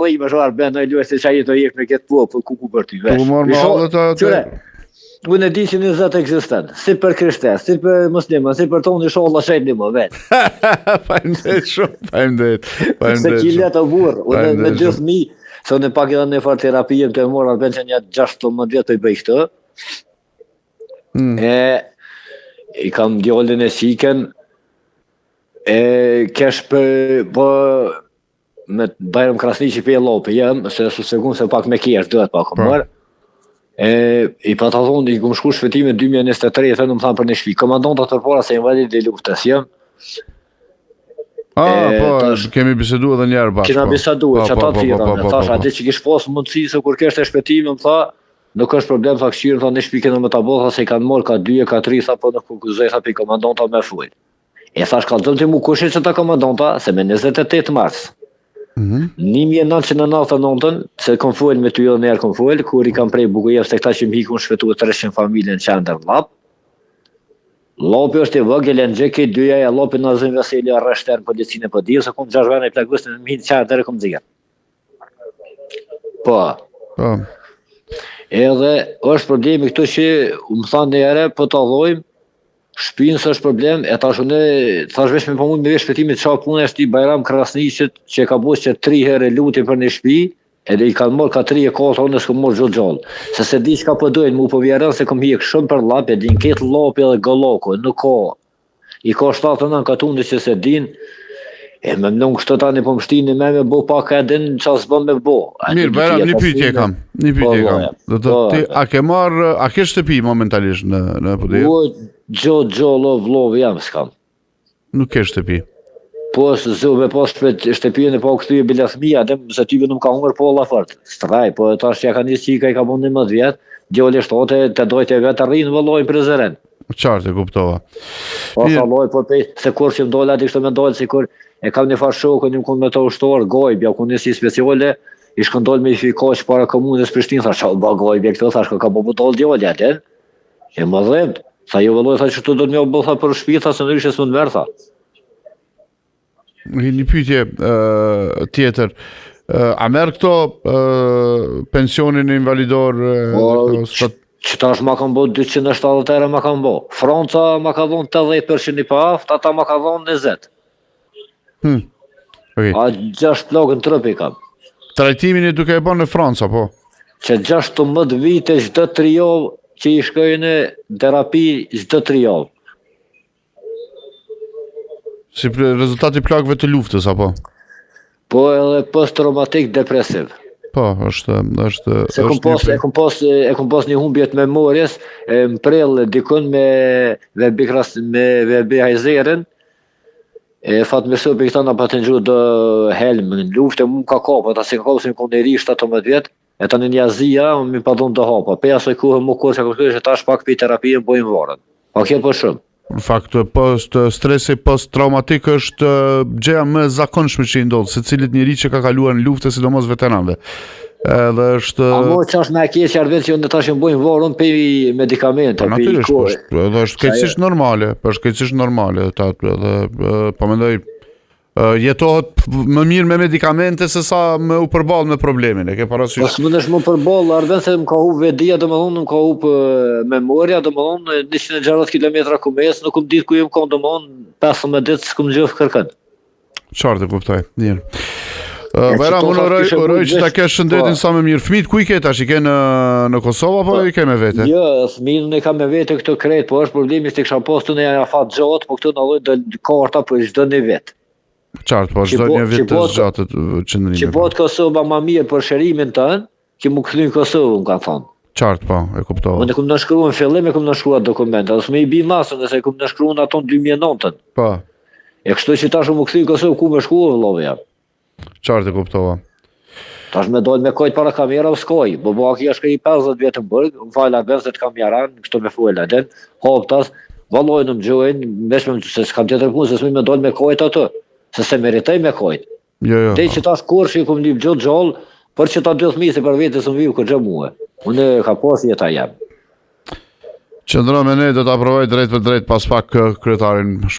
po i më shohar bën në luaj se çaj të jep me këtë ku për ty vesh. Po marr me hallet atë. Unë e di që në Zot ekziston, si për krishterë, si për musliman, si për tonë inshallah shajni më vet. Faleminderit shumë, faleminderit. Se kile të burr, unë me 2 fëmijë, se unë pak edhe në far terapie të mora bën që një 16 vjet të bëj këtë. I kam djalin e shikën, kesh po me Bajram Krasniqi pe llopi jam, se segun se pak me kesh duhet pak më. I pa të thonë, i kom shku shfetimin 2023, më thanë për një shpi. Komandantët tërpora se invalid dhe luftës jam. Kemi bisedu edhe njerë bashkë. Kena bisedu, që ta të tjera. Thash, ati që kish pasë mundësi, se kur kështë e shpetimin, më tha, nuk është problem, tha këshirën, tha një shpi kena me të bo, tha se i kanë morë, ka 2, ka 3, tha po në kukuzoj, tha për komandanta me full. Thash, ka të mu kushit që ta komandanta, se me 28 mars. 1999, se kom full me ty edhe njerë kom full, kur i kam prej Bukujev se këta që më hikun shvetu 300 familje në qender lap. Lapi është i vëgel e në gjeki, 2 e lapi në Azim Veseli arreshtër në policinë e pëdirë, se kom 6 vene i plagustin në mihin qender e kom dzirë. Po. Edhe është problemi këtu që më thanë njëre, po të allojmë, shpinë së është problem, e tash unë, thash vesh me po mund me vesh shpetimit qa punë është i Bajram Krasniqit që ka bos që 3 herë luti për një shpi, edhe i kanë morë ka 3 e 4, unë s'kom morë gjithë gjallë. Se di që ka përdojnë, mu po vjerën se kom hikë shumë për lapi, din ketë lapi edhe galloko, nuk ka. I ka 7-9 katundi që se din, me mnon kështë ta një pëmshtini me bo pak e din që asë bëm me bo. Mirë, Bajram, një pyetje kam. A ke marrë, a ke shtëpi momentalisht në Podjevë? Gjo, vlov jam s'kam. Nuk ke shtëpi? Po, zë me pas shtëpijën e pa këtu e bilathmija, se tyve nuk ka hungër po la fort. Straj, po tash që ja ka një qika i ka bon 11 vjet, gjole shtote të dojtë e vetë rrinë vëlloj prezeren. Qartë e kuptova. Po, saloj, po se kur që më dole, ati kështë me dole, si kur e kam një farë shokë, një më kënë me të ushtorë, gojbja, ku një si speciale, i shkëndol me i fikaq para komunës Prishtinë, thash, ba gojbja këto, thash, ka po dole djole, atin, e më dhemt. Tha jo vëlloj, tha që të do të mjë bëllë për shpi, tha se nërishë së më nërë, tha. Një pyetje tjetër, a merë këto pensionin e invalidor? Që ta është ma kam bo 270 ere ma kam bo. Franca ma ka dhonë 80% i paft, ata ma ka dhonë 20. A 6 plagën trëpi kam. Trajtimin e duke e bo në Franca, po? Që 16 vite çdo 3 javë, që i shkojnë terapi çdo 3 javë. Si rezultati plagëve të luftës, apo? Po edhe post-traumatik depresiv. Po, është... Se kom pas një humbje të memorjes, më prell dikun me Vebi Hajzerin, fatë me sëpi këta në patë në gjuhë dë helmë, në luftë mu ka kapë, ata si ka kapë si më kënë e ri 17 vjetë, e ta në një azia, mi pa dhënë të hapa. Pe asoj kuhë mu kurë që ka kërë që ta shpak për terapie në bojnë varën. Pa kjo për shumë. Në fakt, stresi post-traumatik është gjeja më zakonshme që i ndodhë, se cilit njëri që ka kaluar në luftë, sidomos veteranëve. Edhe është... A mo që është me keq arvet që në tash në bojnë varën për medikamente, për i kohë. Edhe është kejtësisht normale, është kejtësisht normale. Po mendoj, jetohet më mirë me medikamente se sa me u përball me problemin, e ke parasysh? Pas më nësh më përball, arven se më ka hu vedia, do më thonë, më ka hu memoria, do më thonë, 160 km kumes, nuk më ditë ku jem ka, do më thonë, 15 ditë s'ku më gjëfë kërkën. Qartë e kuptoj, njërë. Bajram, unë oroj që ta kesh shëndetin sa me mirë. Fëmijët ku i ke tash, i ke në Kosovë, apo i ke me vete? Jo, fëmijën e ka me vete këto krejt, po është problemi se kisha pas të në afat gjatë, po këto në alloj dhe karta për çdo një vetë. Qartë, po çdo një vit të zgjatët qëndrime. Që po të Kosovë ma mirë për shërimin tënë, që mu këthy në Kosovë, më ka thonë. Qartë, po, e kuptova. Unë e kumë nëshkruan fillim, e kumë nëshkruat dokumenta, dhe s'me i bi masën, dhe se kumë nëshkruan aton 2009. Po. E kështu që tash mu këthy në Kosovë, ku me shkruan vëllovja. Qartë, e kuptova. Tash me dojnë me kojtë para kamera u skoj, bo baki është këj 50 vjetë në bërg, më fajla ben se të kam jaran, kështu me fuela den, hoptas, valojnë më gjojnë, meshme se s'kam tjetër punë, se s'mi me dojnë me kojtë atë, se se meritoj me kojtë. Jo. Dhe që tash kur që i kom një gjotë gjallë, për që ta 2 fëmijë se për vetës më viu kërgjë muë. Unë ka pas jeta jam. Qëndro me ne, do të aprovoj drejt për drejt pas pak kryetarin.